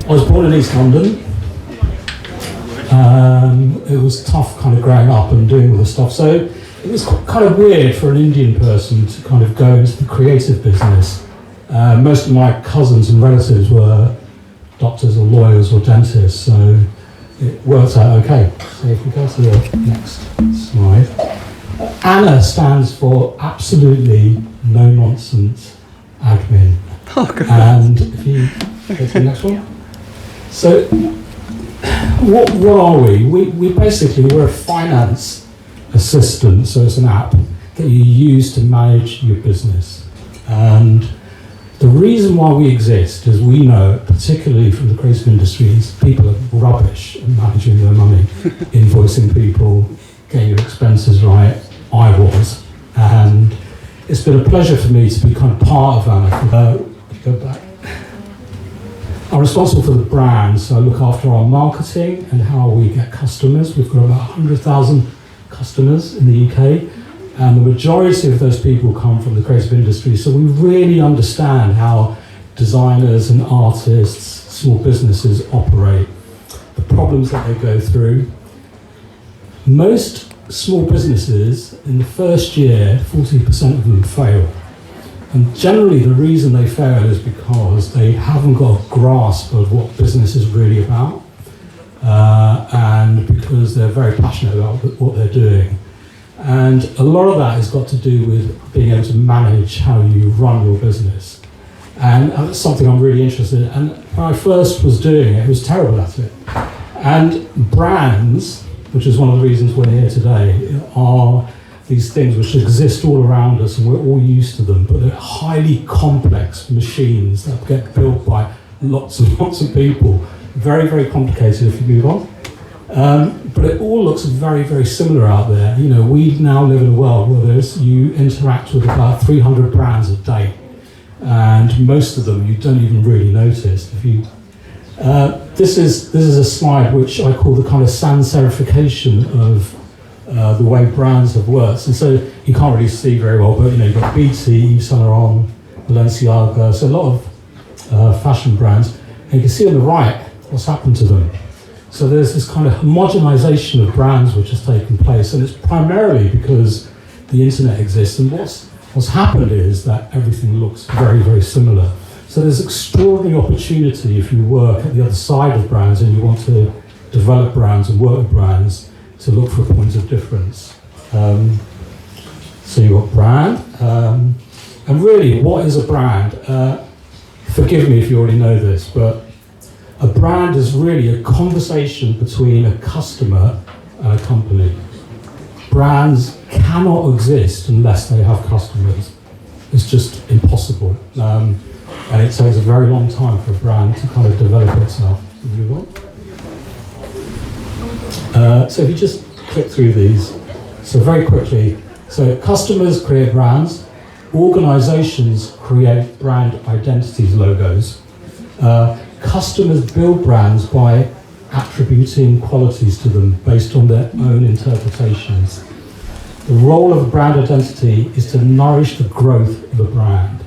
I was born in East London. It was tough kind of growing up and doing all this stuff. So it was kind of weird for an Indian person to kind of go into the creative business. Most of my cousins and relatives were doctors or lawyers or dentists, so it worked out okay. So if we go to the next slide. ANNA stands for absolutely no nonsense admin. Oh, good. And if you go to the next one. So what are we? We're a finance assistant, so it's an app that you use to manage your business. And the reason why we exist is we know, particularly from the creative industries, people are rubbish at managing their money, invoicing people, getting your expenses right. I was. And it's been a pleasure for me to be kind of part of that. Go back. I'm responsible for the brand, so I look after our marketing and how we get customers. We've got about 100,000 customers in the UK, and the majority of those people come from the creative industry, so we really understand how designers and artists, small businesses operate, the problems that they go through. Most small businesses, in the first year, 40% of them fail. And generally the reason they fail is because they haven't got a grasp of what business is really about, and because they're very passionate about what they're doing. And a lot of that has got to do with being able to manage how you run your business. And that's something I'm really interested in. And when I first was doing it, I was terrible at it. And brands, which is one of the reasons we're here today, are these things which exist all around us and we're all used to them, but they're highly complex machines that get built by lots and lots of people. Very, very complicated if you move on. But it all looks very, very similar out there. You know, we now live in a world where you interact with about 300 brands a day, and most of them you don't even really notice. This is a slide which I call the kind of sans-serification of the way brands have worked. And so you can't really see very well, but you've got BT, Yves Saint Laurent, Balenciaga, so a lot of fashion brands. And you can see on the right what's happened to them. So there's this kind of homogenization of brands which has taken place, and it's primarily because the internet exists. And what's happened is that everything looks very, very similar. So there's extraordinary opportunity if you work at the other side of brands and you want to develop brands and work with brands to look for a point of difference. So you've got brand. And really, what is a brand? Forgive me if you already know this, but a brand is really a conversation between a customer and a company. Brands cannot exist unless they have customers. It's just impossible. And it takes a very long time for a brand to kind of develop itself. So if you just click through these, so very quickly, so customers create brands, organizations create brand identities, logos. Customers build brands by attributing qualities to them based on their own interpretations. The role of a brand identity is to nourish the growth of a brand.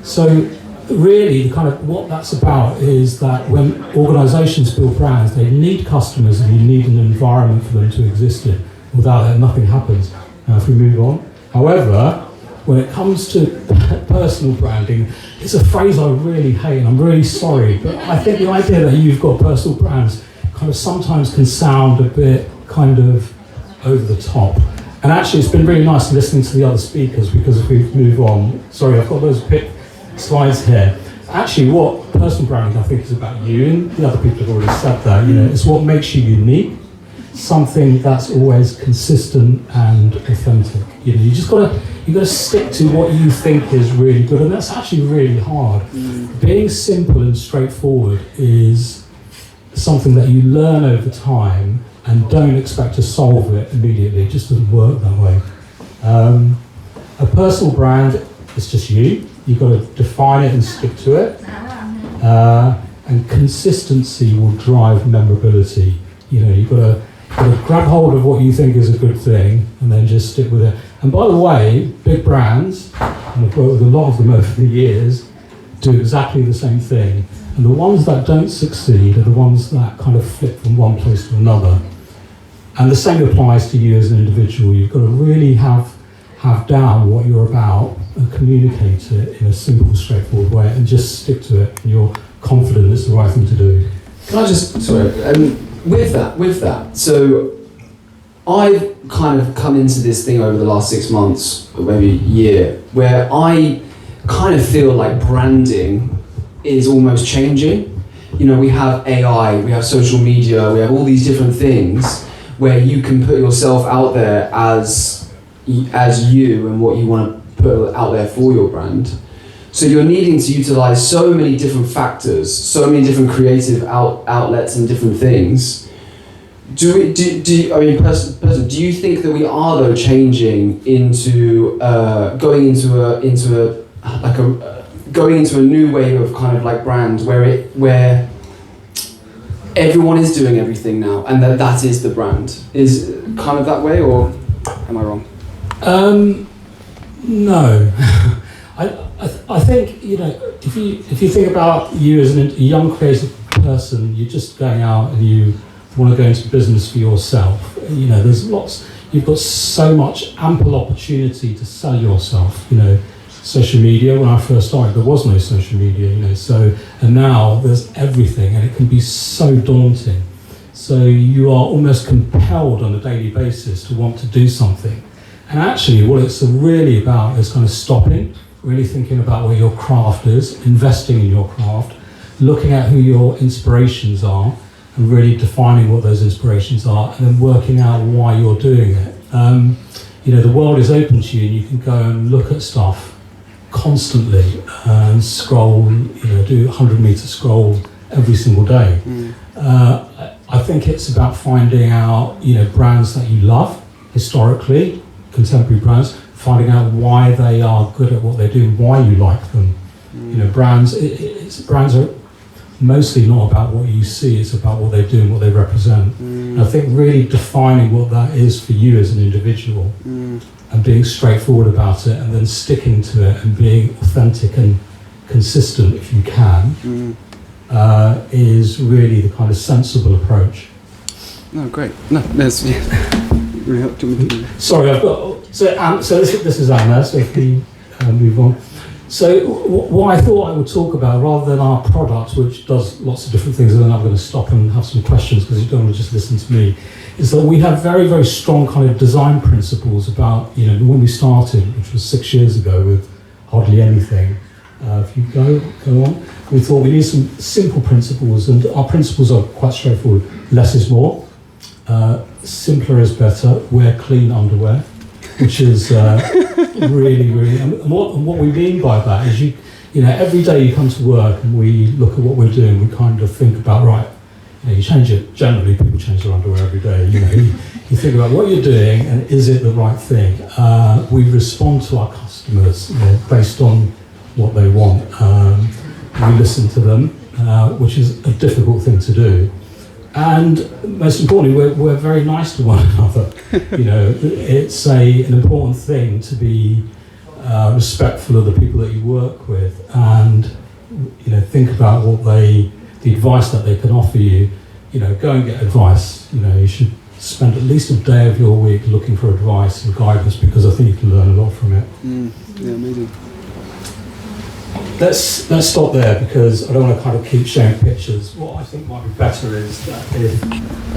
So really, kind of what that's about is that when organizations build brands, they need customers and you need an environment for them to exist in. Without that, nothing happens. Now, if we move on. However, when it comes to personal branding, it's a phrase I really hate, and I'm really sorry, but I think the idea that you've got personal brands kind of sometimes can sound a bit kind of over the top. And actually, it's been really nice listening to the other speakers, because if we move on, sorry, I've got those slides here. Actually, what personal branding I think is about you, and the other people have already said that, it's what makes you unique, something that's always consistent and authentic. You just got to stick to what you think is really good, and that's actually really hard. Being simple and straightforward is something that you learn over time, and don't expect to solve it immediately. It just doesn't work that way. A personal brand is just you. You've got to define it and stick to it. And consistency will drive memorability. You've got to grab hold of what you think is a good thing and then just stick with it. And by the way, big brands, and I've worked with a lot of them over the years, do exactly the same thing. And the ones that don't succeed are the ones that kind of flip from one place to another. And the same applies to you as an individual. You've got to really have down what you're about and communicate it in a simple, straightforward way and just stick to it, and you're confident it's the right thing to do. Can I just, with that, so I've kind of come into this thing over the last 6 months, or maybe a year, where I kind of feel like branding is almost changing. You know, we have AI, we have social media, we have all these different things where you can put yourself out there as you and what you want to put out there for your brand. So you're needing to utilize so many different factors, so many different creative outlets and different things. Do you think that we are though changing into going into a new wave of kind of like brand where everyone is doing everything now and that is the brand? Is it kind of that way, or am I wrong? No. I think, you know, if you think about you as a young creative person, you're just going out and you want to go into business for yourself. You know, you've got so much ample opportunity to sell yourself. You know, social media, when I first started, there was no social media, you know, and now there's everything, and it can be so daunting. So you are almost compelled on a daily basis to want to do something. And actually what it's really about is kind of stopping, really thinking about where your craft is, investing in your craft, looking at who your inspirations are, and really defining what those inspirations are, and then working out why you're doing it. You know, the world is open to you, and you can go and look at stuff constantly and scroll, you know, do a 100-meter scroll every single day. I think it's about finding out, you know, brands that you love historically, contemporary brands, finding out why they are good at what they do, why you like them. You know, brands are mostly not about what you see, it's about what they do and what they represent. And I think really defining what that is for you as an individual and being straightforward about it, and then sticking to it and being authentic and consistent if you can, is really the kind of sensible approach. No, great. No, there's really helped me. Sorry, I've got so this is Anna. So if we move on. So what I thought I would talk about, rather than our product, which does lots of different things, and then I'm going to stop and have some questions because you don't want to just listen to me, is that we have very, very strong kind of design principles about, you know, when we started, which was 6 years ago with hardly anything. If you go on, we thought we need some simple principles, and our principles are quite straightforward. Less is more, simpler is better, wear clean underwear, which is really, and what we mean by that is you know, every day you come to work and we look at what we're doing, we kind of think about, right, you know, you change it, generally people change their underwear every day, you know, you think about what you're doing and is it the right thing. We respond to our customers, you know, based on what they want. We listen to them, which is a difficult thing to do. And most importantly, we're very nice to one another. You know, it's an important thing to be respectful of the people that you work with, and you know, think about the advice that they can offer you. You know, go and get advice. You know, you should spend at least a day of your week looking for advice and guidance, because I think you can learn a lot from it. Yeah, amazing. Let's stop there, because I don't want to kind of keep showing pictures. What I think might be better is that if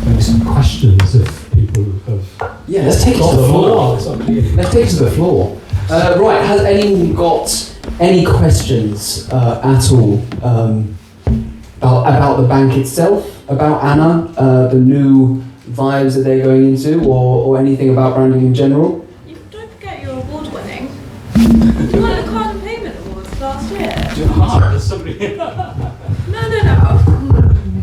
maybe some questions, if people have. Yeah, let's take it to the floor. Let's take it to the floor. Right, has anyone got any questions at all about the bank itself, about Anna, the new vibes that they're going into, or anything about branding in general? Don't forget you're award winning. You won the Card and Payment Awards last year. No.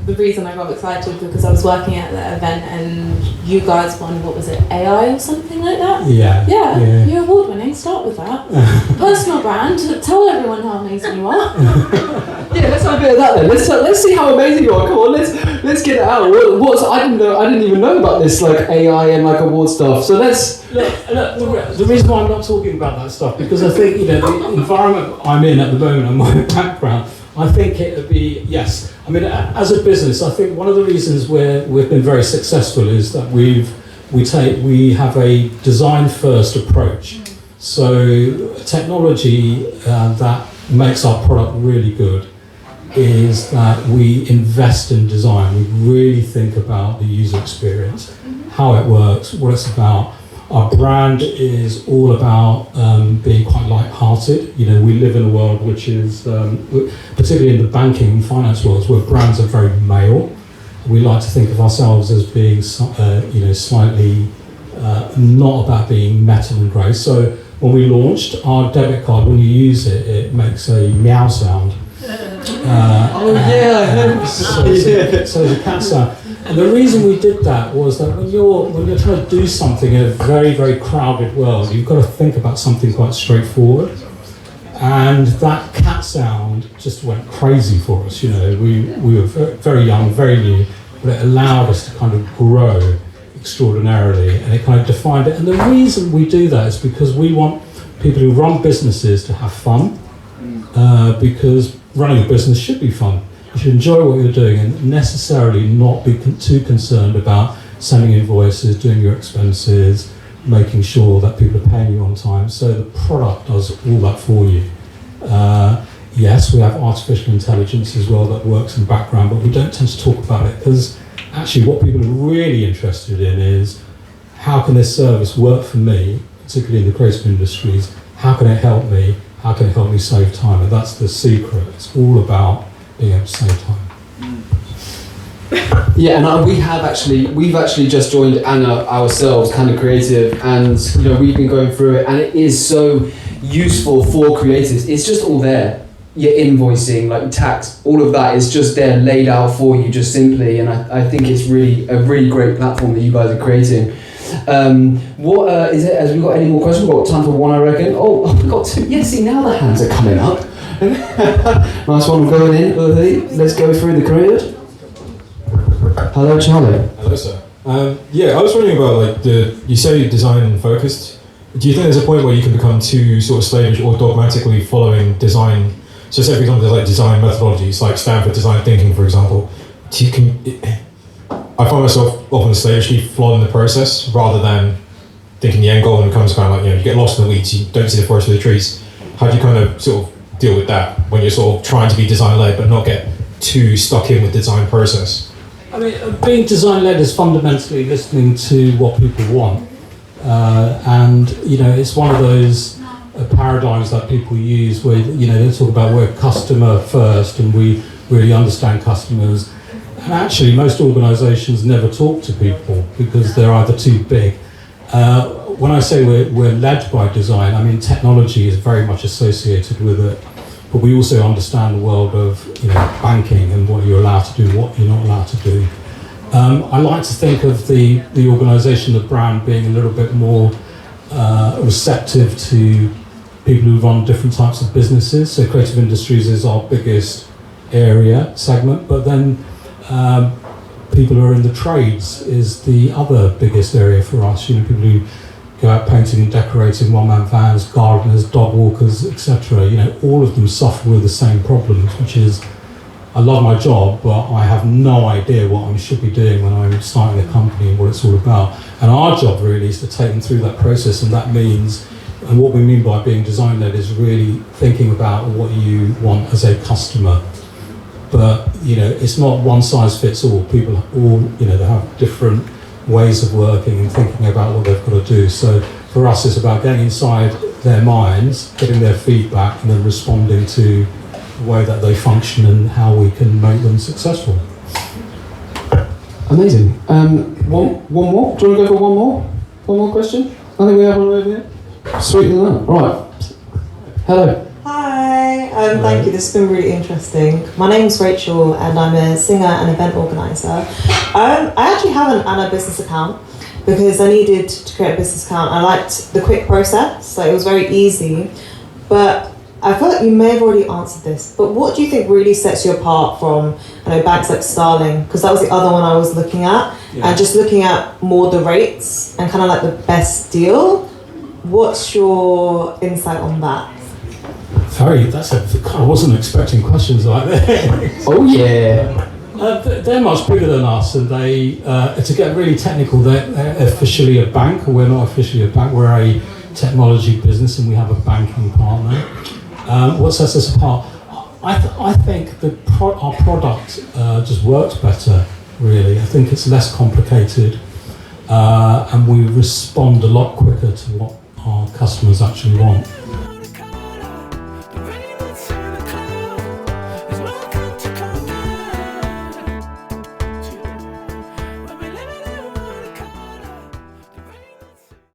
The reason I got excited because I was working at that event and you guys won, what was it, AI or something like that? Yeah. You're award winning, start with that. Personal brand, tell everyone how amazing you are. Yeah, let's have a bit of that then. Let's see how amazing you are. Come on, let's get it out. I didn't even know about this like AI and like award stuff. So let's look. The reason why I'm not talking about that stuff, because I think, you know, the environment I'm in at the moment and my background, I think it would be, yes. I mean, as a business, I think one of the reasons we've been very successful is that we have a design-first approach. So technology that makes our product really good is that we invest in design. We really think about the user experience, how it works, what it's about. Our brand is all about being quite light-hearted. You know, we live in a world which is, particularly in the banking and finance worlds, where brands are very male. We like to think of ourselves as being, slightly not about being metal and grey. So when we launched our debit card, when you use it, it makes a meow sound. I heard. So it's a cat sound. And the reason we did that was that when you're trying to do something in a very, very crowded world, you've got to think about something quite straightforward. And that cat sound just went crazy for us. You know, we were very young, very new, but it allowed us to kind of grow extraordinarily, and it kind of defined it. And the reason we do that is because we want people who run businesses to have fun, because running a business should be fun. You should enjoy what you're doing and necessarily not be too concerned about sending invoices, doing your expenses, making sure that people are paying you on time. So the product does all that for you. Yes, we have artificial intelligence as well that works in the background, but we don't tend to talk about it because actually what people are really interested in is how can this service work for me, particularly in the creative industries, how can it help me, how can it help me save time? And that's the secret. It's all about being able to save time. Yeah, and we've actually just joined Anna ourselves, Kind of Creative, and we've been going through it, and it is so useful for creatives. It's just all there. Your invoicing, like tax, all of that is just there, laid out for you, just simply. And I think it's really a really great platform that you guys are creating. What is it? Has we got any more questions? We've got time for one, I reckon. Oh, we've got two. Yeah, see, now the hands are coming up. Nice one going in. Let's go through the career. Hello, Charlie. Hello, sir. I was wondering about you say you're design focused. Do you think there's a point where you can become too sort of slavish or dogmatically following design? So say for example, there's like design methodologies, like Stanford design thinking, for example. I find myself often slavishly following the process rather than thinking the end goal, and it becomes kind of like, you get lost in the weeds, you don't see the forest for the trees. How do you kind of sort of deal with that when you're sort of trying to be design-led but not get too stuck in with the design process? I mean, being design-led is fundamentally listening to what people want. And it's one of those paradigms that people use where they talk about we're customer first and we really understand customers, and actually most organizations never talk to people because they're either too big. When I say we're led by design, I mean technology is very much associated with it, but we also understand the world of banking and what you're allowed to do and what you're not allowed to do. I like to think of the organisation, the brand, being a little bit more receptive to people who run different types of businesses. So creative industries is our biggest segment, but then people who are in the trades is the other biggest area for us. People who go out painting and decorating, one-man vans, gardeners, dog walkers, etc. All of them suffer with the same problems, which is, I love my job, but I have no idea what I should be doing when I'm starting a company and what it's all about. And our job really is to take them through that process, and that means, and what we mean by being design-led is really thinking about what you want as a customer. But it's not one size fits all. People all they have different ways of working and thinking about what they've got to do. So for us, it's about getting inside their minds, getting their feedback, and then responding to the way that they function and how we can make them successful. Amazing. One more? Do you want to go for one more? One more question? I think we have one over here. Sweet as that. Right. Hello. Hi, thank you. This has been really interesting. My name's Rachel and I'm a singer and event organiser. I actually have an Anna business account because I needed to create a business account. I liked the quick process, it was very easy. But I feel like you may have already answered this, but what do you think really sets you apart from banks like Starling? Because that was the other one I was looking at, and just looking at more the rates and kind of like the best deal. What's your insight on that? I wasn't expecting questions like that. Oh yeah. They're much bigger than us, and they, to get really technical, they're officially a bank, and we're not officially a bank. We're a technology business, and we have a banking partner. What sets us apart? I think our product just works better, really. I think it's less complicated, and we respond a lot quicker to what our customers actually want.